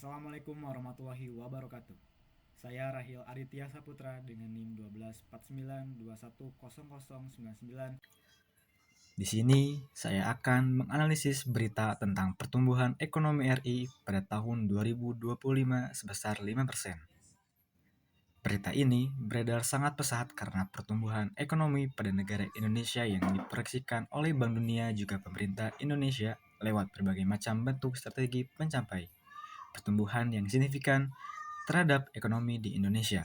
Assalamualaikum warahmatullahi wabarakatuh. Saya Rahil Aditya Saputra dengan NIM 1249210099. Di sini saya akan menganalisis berita tentang pertumbuhan ekonomi RI pada tahun 2025 sebesar 5%. Berita ini beredar sangat pesat karena pertumbuhan ekonomi pada negara Indonesia yang diproyeksikan oleh Bank Dunia juga pemerintah Indonesia lewat berbagai macam bentuk strategi mencapai pertumbuhan yang signifikan terhadap ekonomi di Indonesia.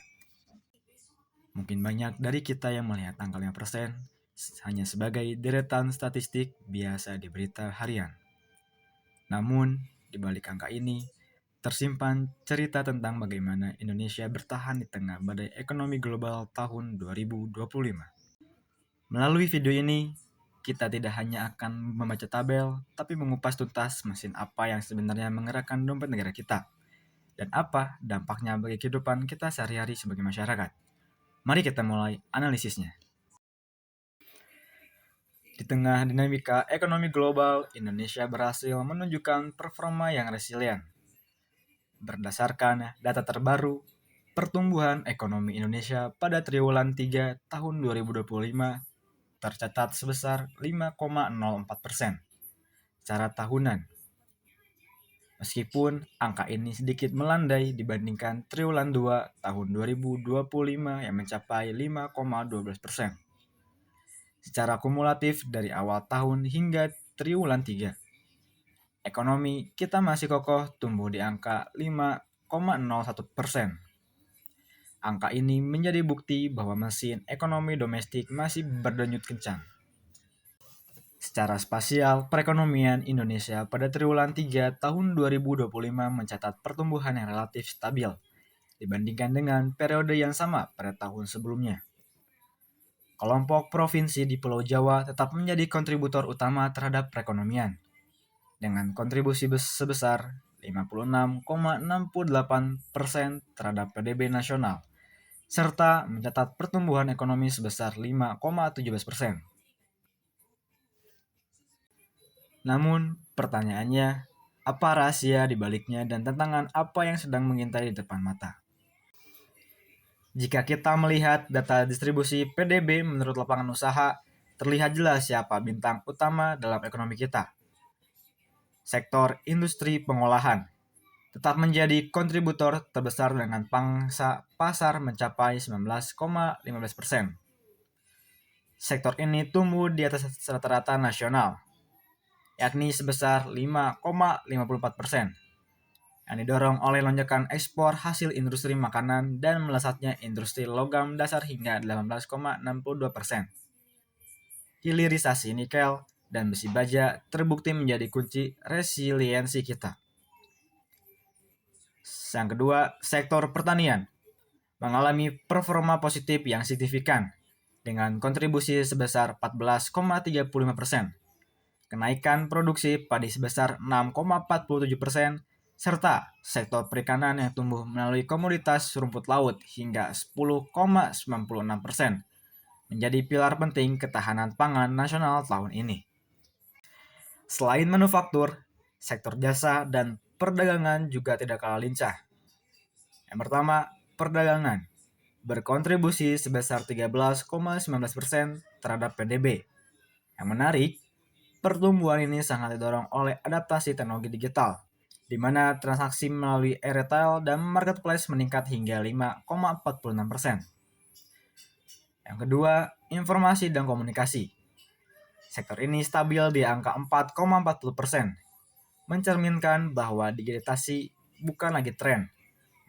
Mungkin banyak dari kita yang melihat angka 5% hanya sebagai deretan statistik biasa di berita harian. Namun, di balik angka ini, tersimpan cerita tentang bagaimana Indonesia bertahan di tengah badai ekonomi global tahun 2025. Melalui video ini, kita tidak hanya akan membaca tabel, tapi mengupas tuntas mesin apa yang sebenarnya menggerakkan dompet negara kita, dan apa dampaknya bagi kehidupan kita sehari-hari sebagai masyarakat. Mari kita mulai analisisnya. Di tengah dinamika ekonomi global, Indonesia berhasil menunjukkan performa yang resilient. Berdasarkan data terbaru, pertumbuhan ekonomi Indonesia pada triwulan 3 tahun 2025 tercatat sebesar 5,04% secara tahunan. Meskipun angka ini sedikit melandai dibandingkan triwulan 2 tahun 2025 yang mencapai 5,12%. Secara kumulatif dari awal tahun hingga triwulan 3, ekonomi kita masih kokoh tumbuh di angka 5,01%. Angka ini menjadi bukti bahwa mesin ekonomi domestik masih berdenyut kencang. Secara spasial, perekonomian Indonesia pada triwulan 3 tahun 2025 mencatat pertumbuhan yang relatif stabil dibandingkan dengan periode yang sama pada tahun sebelumnya. Kelompok provinsi di Pulau Jawa tetap menjadi kontributor utama terhadap perekonomian, dengan kontribusi sebesar 56,68% terhadap PDB nasional, serta mencatat pertumbuhan ekonomi sebesar 5,17%. Namun, pertanyaannya, apa rahasia di baliknya dan tantangan apa yang sedang mengintai di depan mata? Jika kita melihat data distribusi PDB menurut lapangan usaha, terlihat jelas siapa bintang utama dalam ekonomi kita. Sektor industri pengolahan tetap menjadi kontributor terbesar dengan pangsa pasar mencapai 19,15%. Sektor ini tumbuh di atas rata-rata nasional, yakni sebesar 5,54%, yang didorong oleh lonjakan ekspor hasil industri makanan dan melesatnya industri logam dasar hingga 18,62%. Hilirisasi nikel dan besi baja terbukti menjadi kunci resiliensi kita. Yang kedua, sektor pertanian mengalami performa positif yang signifikan dengan kontribusi sebesar 14,35%. Kenaikan produksi padi sebesar 6,47%, serta sektor perikanan yang tumbuh melalui komoditas rumput laut hingga 10,96%, menjadi pilar penting ketahanan pangan nasional tahun ini. Selain manufaktur, sektor jasa dan perdagangan juga tidak kalah lincah. Yang pertama, perdagangan berkontribusi sebesar 13,19% terhadap PDB. Yang menarik, pertumbuhan ini sangat didorong oleh adaptasi teknologi digital, di mana transaksi melalui e-retail dan marketplace meningkat hingga 5,46%. Yang kedua, informasi dan komunikasi. Sektor ini stabil di angka 4,40%, mencerminkan bahwa digitalisasi bukan lagi tren,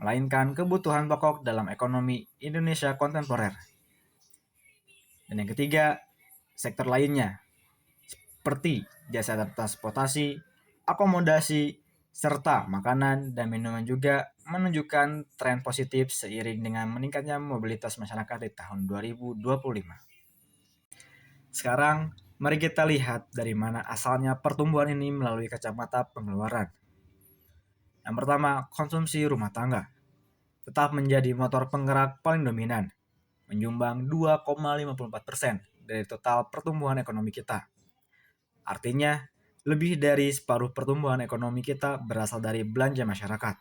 melainkan kebutuhan pokok dalam ekonomi Indonesia kontemporer. Dan yang ketiga, sektor lainnya, seperti jasa transportasi, akomodasi, serta makanan dan minuman juga menunjukkan tren positif seiring dengan meningkatnya mobilitas masyarakat di tahun 2025. Sekarang, mari kita lihat dari mana asalnya pertumbuhan ini melalui kacamata pengeluaran. Yang pertama, konsumsi rumah tangga tetap menjadi motor penggerak paling dominan, menyumbang 2,54% dari total pertumbuhan ekonomi kita. Artinya, lebih dari separuh pertumbuhan ekonomi kita berasal dari belanja masyarakat.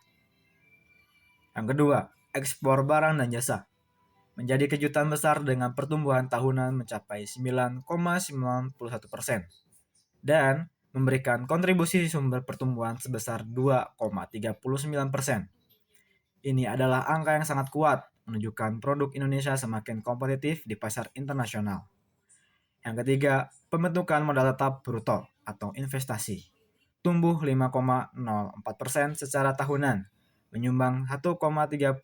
Yang kedua, ekspor barang dan jasa menjadi kejutan besar dengan pertumbuhan tahunan mencapai 9,91% dan memberikan kontribusi sumber pertumbuhan sebesar 2,39%. Ini adalah angka yang sangat kuat, menunjukkan produk Indonesia semakin kompetitif di pasar internasional. Yang ketiga, pembentukan modal tetap bruto atau investasi tumbuh 5,04% secara tahunan, menyumbang 1,39%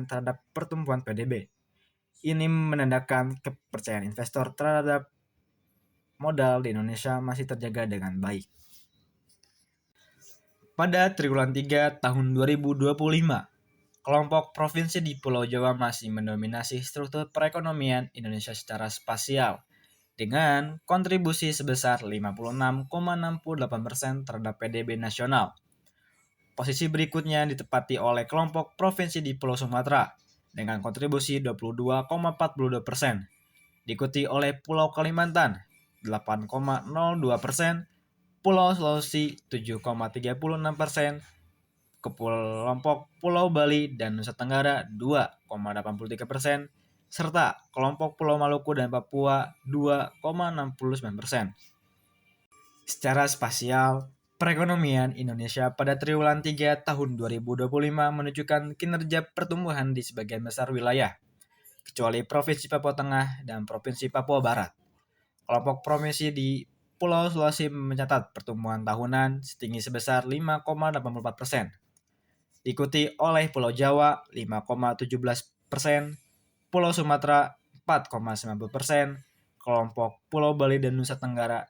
terhadap pertumbuhan PDB. Ini menandakan kepercayaan investor terhadap modal di Indonesia masih terjaga dengan baik. Pada triwulan 3 tahun 2025, kelompok provinsi di Pulau Jawa masih mendominasi struktur perekonomian Indonesia secara spasial, dengan kontribusi sebesar 56,68% terhadap PDB nasional. Posisi berikutnya ditempati oleh kelompok provinsi di Pulau Sumatera dengan kontribusi 22,42%, diikuti oleh Pulau Kalimantan 8,02%, Pulau Sulawesi 7,36%, kelompok Pulau Bali dan Nusa Tenggara 2,83%, serta kelompok Pulau Maluku dan Papua 2,69%. Secara spasial, perekonomian Indonesia pada triwulan 3 tahun 2025 menunjukkan kinerja pertumbuhan di sebagian besar wilayah, kecuali Provinsi Papua Tengah dan Provinsi Papua Barat. Kelompok provinsi di Pulau Sulawesi mencatat pertumbuhan tahunan setinggi sebesar 5,84%, diikuti oleh Pulau Jawa 5,17%, Pulau Sumatera 4,90%, kelompok Pulau Bali dan Nusa Tenggara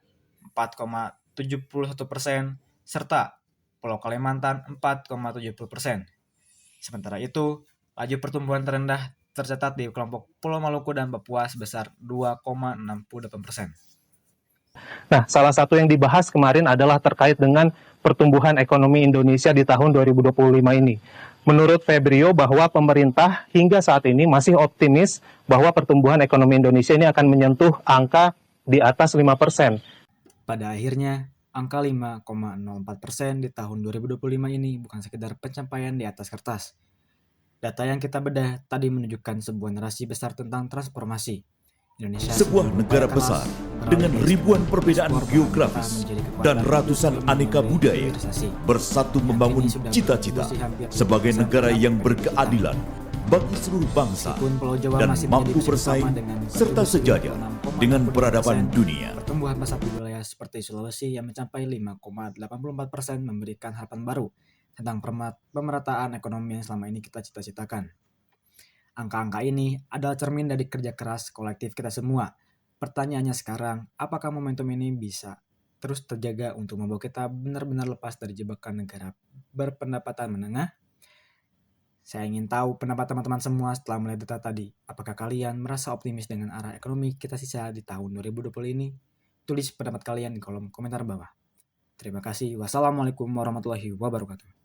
4,71%, serta Pulau Kalimantan 4,70%. Sementara itu, laju pertumbuhan terendah tercatat di kelompok Pulau Maluku dan Papua sebesar 2,68%. Nah, salah satu yang dibahas kemarin adalah terkait dengan pertumbuhan ekonomi Indonesia di tahun 2025 ini. Menurut Febrio bahwa pemerintah hingga saat ini masih optimis bahwa pertumbuhan ekonomi Indonesia ini akan menyentuh angka di atas 5%. Pada akhirnya, angka 5,04% di tahun 2025 ini bukan sekedar pencapaian di atas kertas. Data yang kita bedah tadi menunjukkan sebuah narasi besar tentang transformasi. Indonesia sebuah negara besar dengan ribuan perbedaan geografis dan ratusan aneka budaya bersatu membangun cita-cita sebagai negara yang berkeadilan bagi seluruh bangsa dan mampu bersaing serta sejajar dengan peradaban dunia. Pertumbuhan pesat di wilayah seperti Sulawesi yang mencapai 5,84% memberikan harapan baru tentang pemerataan ekonomi yang selama ini kita cita-citakan. Angka-angka ini adalah cermin dari kerja keras kolektif kita semua. Pertanyaannya sekarang, apakah momentum ini bisa terus terjaga untuk membawa kita benar-benar lepas dari jebakan negara berpendapatan menengah? Saya ingin tahu pendapat teman-teman semua setelah melihat data tadi. Apakah kalian merasa optimis dengan arah ekonomi kita sisa di tahun 2020 ini? Tulis pendapat kalian di kolom komentar bawah. Terima kasih. Wassalamualaikum warahmatullahi wabarakatuh.